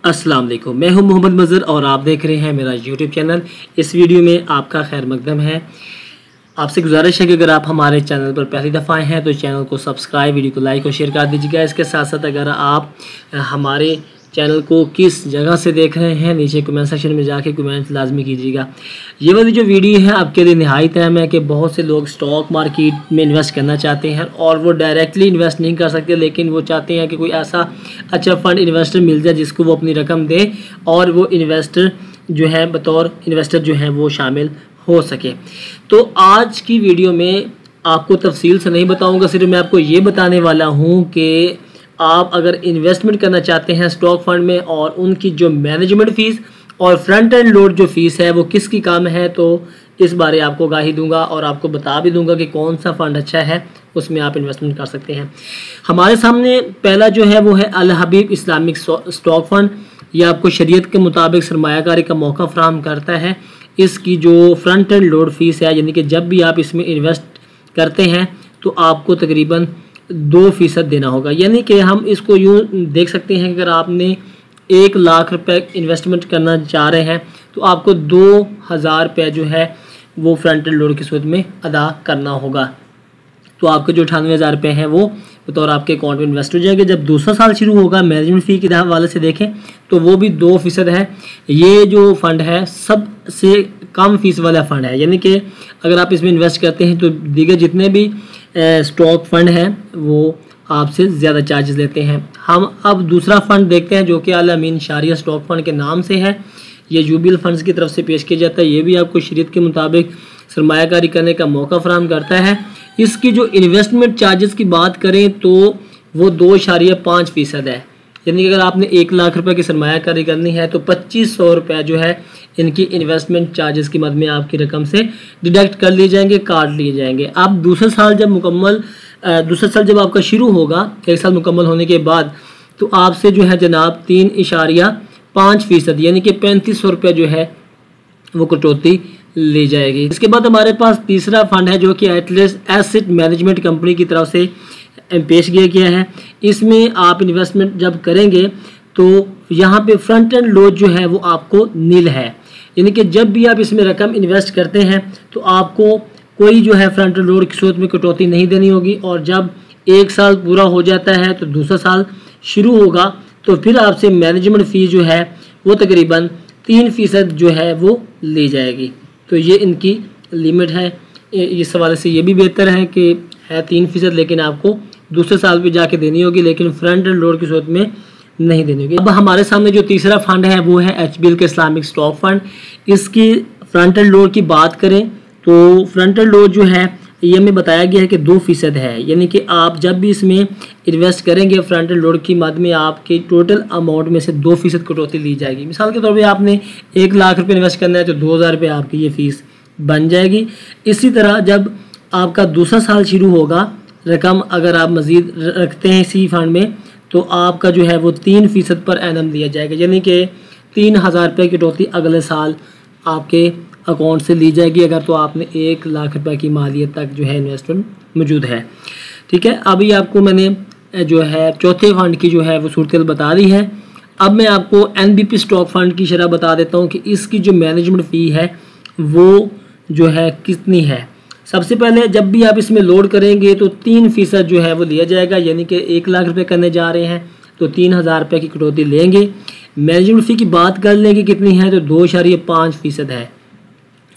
अस्सलाम वालेकुम, मैं हूं मोहम्मद मज़हर और आप देख रहे हैं मेरा यूट्यूब चैनल। इस वीडियो में आपका खैर मकदम है। आपसे गुजारिश है कि अगर आप हमारे चैनल पर पहली दफ़ा आए हैं तो चैनल को सब्सक्राइब, वीडियो को लाइक और शेयर कर दीजिएगा। इसके साथ साथ अगर आप हमारे चैनल को किस जगह से देख रहे हैं नीचे कमेंट सेक्शन में जाके कमेंट लाजमी कीजिएगा। ये वाली जो वीडियो है आपके लिए नहायत अहम है कि बहुत से लोग स्टॉक मार्केट में इन्वेस्ट करना चाहते हैं और वो डायरेक्टली इन्वेस्ट नहीं कर सकते, लेकिन वो चाहते हैं कि कोई ऐसा अच्छा फंड इन्वेस्टर मिल जाए जिसको वो अपनी रकम दे और वो इन्वेस्टर जो है बतौर इन्वेस्टर जो है वो शामिल हो सके। तो आज की वीडियो में आपको तफसील से नहीं बताऊंगा, सिर्फ मैं आपको ये बताने वाला हूँ कि आप अगर इन्वेस्टमेंट करना चाहते हैं स्टॉक फंड में और उनकी जो मैनेजमेंट फ़ीस और फ्रंट एंड लोड जो फ़ीस है वो किसकी कम है, तो इस बारे आपको आगाही दूंगा और आपको बता भी दूंगा कि कौन सा फ़ंड अच्छा है, उसमें आप इन्वेस्टमेंट कर सकते हैं। हमारे सामने पहला जो है वो है अल हबीब इस्लामिक स्टॉक फंड। यह आपको शरीयत के मुताबिक सरमायाकारी का मौका फराहम करता है। इसकी जो फ्रंट एंड लोड फ़ीस है, यानी कि जब भी आप इसमें इन्वेस्ट करते हैं तो आपको तकरीबन 2% देना होगा। यानी कि हम इसको यूँ देख सकते हैं कि अगर आपने 1 लाख रुपए इन्वेस्टमेंट करना चाह रहे हैं तो आपको 2000 रुपये जो है वो फ्रंट एंड लोड की सूरत में अदा करना होगा। तो आपके जो 98,000 रुपये हैं वो बतौर आपके अकाउंट में इन्वेस्ट हो जाएंगे। जब दूसरा साल शुरू होगा, मैनेजमेंट फ़ी के हवाले से देखें तो वो भी 2% है। ये जो फ़ंड है सबसे कम फीस वाला फ़ंड है, यानी कि अगर आप इसमें इन्वेस्ट करते हैं तो दीगर जितने भी स्टॉक फंड हैं वो आपसे ज़्यादा चार्जेस लेते हैं। हम अब दूसरा फ़ंड देखते हैं जो कि अल अमीन शारिया स्टॉक फंड के नाम से है। ये यूबीएल फंड्स की तरफ से पेश किया जाता है। ये भी आपको शरीयत के मुताबिक सरमायाकारी करने का मौका फराहम करता है। इसकी जो इन्वेस्टमेंट चार्जेस की बात करें तो वो 2.5% है। यानी कि अगर आपने 1 लाख रुपए की सरमायाकारी करनी है तो 2500 रुपये जो है इनकी इन्वेस्टमेंट चार्जेस की मद में आपकी रकम से डिडक्ट कर लिए जाएंगे, काट लिए जाएंगे। अब दूसरा साल जब आपका शुरू होगा, 1 साल मुकम्मल होने के बाद, तो आपसे जो है जनाब 3.5% यानी कि 3500 रुपये जो है वो कटौती ली जाएगी। इसके बाद हमारे पास तीसरा फंड है जो कि एटलस एसेट मैनेजमेंट कंपनी की तरफ से पेश किया गया है। इसमें आप इन्वेस्टमेंट जब करेंगे तो यहाँ पे फ्रंट एंड लोड जो है वो आपको नील है, यानी कि जब भी आप इसमें रकम इन्वेस्ट करते हैं तो आपको कोई जो है फ्रंट एंड लोड की सूरत में कटौती नहीं देनी होगी। और जब 1 साल पूरा हो जाता है तो दूसरा साल शुरू होगा तो फिर आपसे मैनेजमेंट फ़ी जो है वो तकरीबन 3% जो है वो ली जाएगी। तो ये इनकी लिमिट है। इस हवाले से ये भी बेहतर है कि है 3%, लेकिन आपको दूसरे साल भी जाके देनी होगी, लेकिन फ्रंट एंड लोड की सूरत में नहीं देनी होगी। अब हमारे सामने जो तीसरा फंड है वो है HBL के इस्लामिक स्टॉक फंड। इसकी फ्रंट एंड लोड की बात करें तो फ्रंट एंड लोड जो है ये हमें बताया गया है कि 2% है। यानी कि आप जब भी इसमें इन्वेस्ट करेंगे फ्रंट एंड लोड की मद में आपके टोटल अमाउंट में से 2% कटौती ली जाएगी। मिसाल के तौर पे आपने 1 लाख रुपये इन्वेस्ट करना है तो 2000 रुपये आपकी ये फ़ीस बन जाएगी। इसी तरह जब आपका दूसरा साल शुरू होगा, रकम अगर आप मज़ीद रखते हैं इसी फंड में तो आपका जो है वो 3% पर एनम दिया जाएगा, यानी कि 3000 रुपये की कटौती अगले साल आपके अकाउंट से ली जाएगी अगर तो आपने 1 लाख रुपए की मालियत तक जो है इन्वेस्टमेंट मौजूद है। ठीक है, अभी आपको मैंने जो है चौथे फंड की जो है वो सूरत बता दी है। अब मैं आपको NBP स्टॉक फंड की शरह बता देता हूँ कि इसकी जो मैनेजमेंट फ़ी है वो जो है कितनी है। सबसे पहले जब भी आप इसमें लोड करेंगे तो 3% जो है वो लिया जाएगा, यानी कि 1 लाख रुपए करने जा रहे हैं तो 3000 रुपये की कटौती लेंगे। मैनेजमेंट फ़ी की बात कर लें कि कितनी है तो 2.5% है,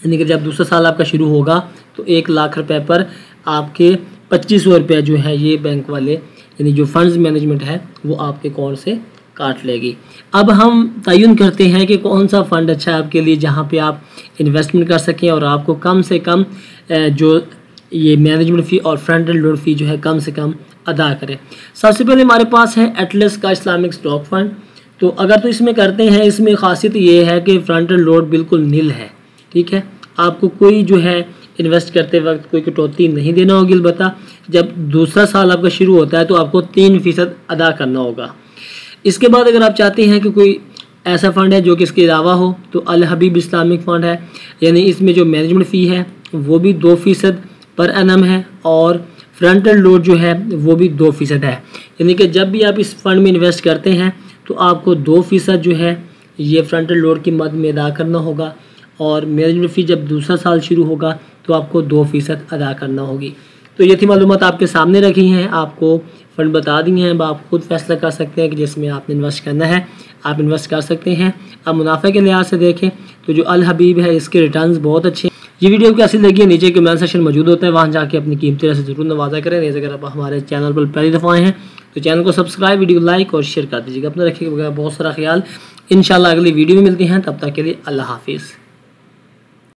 यानी कि जब दूसरा साल आपका शुरू होगा तो 1 लाख रुपए पर आपके 2500 रुपये जो है ये बैंक वाले यानी जो फंड्स मैनेजमेंट है वो आपके अकाउंट से काट लेगी। अब हम तयन करते हैं कि कौन सा फ़ंड अच्छा है आपके लिए जहाँ पे आप इन्वेस्टमेंट कर सकें और आपको कम से कम जो ये मैनेजमेंट फ़ी और फ्रंट एंड लोड फ़ी जो है कम से कम अदा करें। सबसे पहले हमारे पास है एटलस का इस्लामिक स्टॉक फंड। तो अगर तो इसमें करते हैं, इसमें खासियत ये है कि फ्रंट एंड लोड बिल्कुल नील है। ठीक है, आपको कोई जो है इन्वेस्ट करते वक्त कोई कटौती नहीं देना होगी। अलबत्ता जब दूसरा साल आपका शुरू होता है तो आपको 3% अदा करना होगा। इसके बाद अगर आप चाहते हैं कि कोई ऐसा फ़ंड है जो कि इसके अलावा हो तो अल हबीब इस्लामिक फ़ंड है, यानी इसमें जो मैनेजमेंट फ़ी है वो भी 2% पर एनम है और फ्रंट एंड लोड जो है वो भी 2% है। यानी कि जब भी आप इस फंड में इन्वेस्ट करते हैं तो आपको 2% जो है ये फ्रंटल लोड की मद में अदा करना होगा, और मैनेजमेंट फ़ी जब दूसरा साल शुरू होगा तो आपको 2% अदा करना होगी। तो ये थी मालूमात आपके सामने रखी हैं, आपको फ़ंड बता दी हैं। अब आप खुद फैसला कर सकते हैं कि जिसमें आपने इन्वेस्ट करना है आप इन्वेस्ट कर सकते हैं। अब मुनाफे के लिहाज से देखें तो जो अल हबीब है इसके रिटर्न्स बहुत अच्छे हैं। ये वीडियो कैसी लगी है नीचे कमेंट सेक्शन मौजूद होता है, वहाँ जाके अपनी कीमती राय से ज़रूर नवाजा करें। नहीं अगर आप हमारे चैनल पर पहली दफ़ा आए हैं तो चैनल को सब्सक्राइब, वीडियो को लाइक और शेयर कर दीजिएगा। अपना रखिएगा बहुत सारा ख्याल। इंशाल्लाह अगली वीडियो में मिलते हैं, तब तक के लिए अल्लाह हाफिज़।